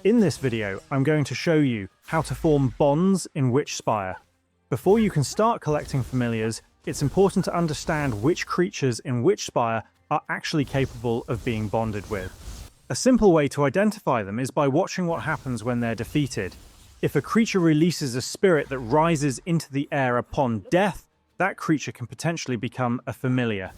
In this video, I'm going to show you how to form bonds in Witchspire. Before you can start collecting familiars, it's important to understand which creatures in Witchspire are actually capable of being bonded with. A simple way to identify them is by watching what happens when they're defeated. If a creature releases a spirit that rises into the air upon death, that creature can potentially become a familiar.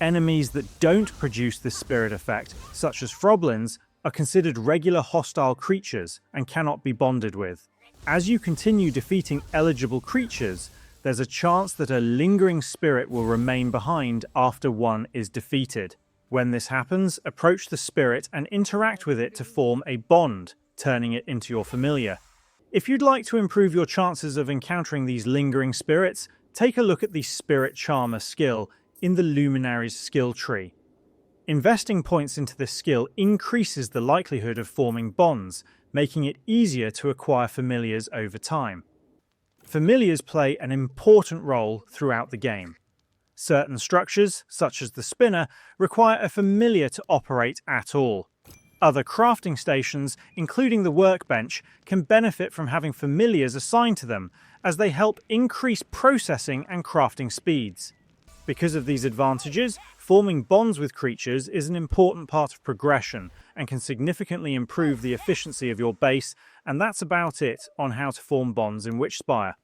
Enemies that don't produce this spirit effect, such as froblins, are considered regular hostile creatures and cannot be bonded with. As you continue defeating eligible creatures, there's a chance that a lingering spirit will remain behind after one is defeated. When this happens, approach the spirit and interact with it to form a bond, turning it into your familiar. If you'd like to improve your chances of encountering these lingering spirits, take a look at the Spirit Charmer skill in the Luminary's skill tree. Investing points into this skill increases the likelihood of forming bonds, making it easier to acquire familiars over time. Familiars play an important role throughout the game. Certain structures, such as the spinner, require a familiar to operate at all. Other crafting stations, including the workbench, can benefit from having familiars assigned to them, as they help increase processing and crafting speeds. Because of these advantages, forming bonds with creatures is an important part of progression and can significantly improve the efficiency of your base, and that's about it on how to form bonds in Witchspire.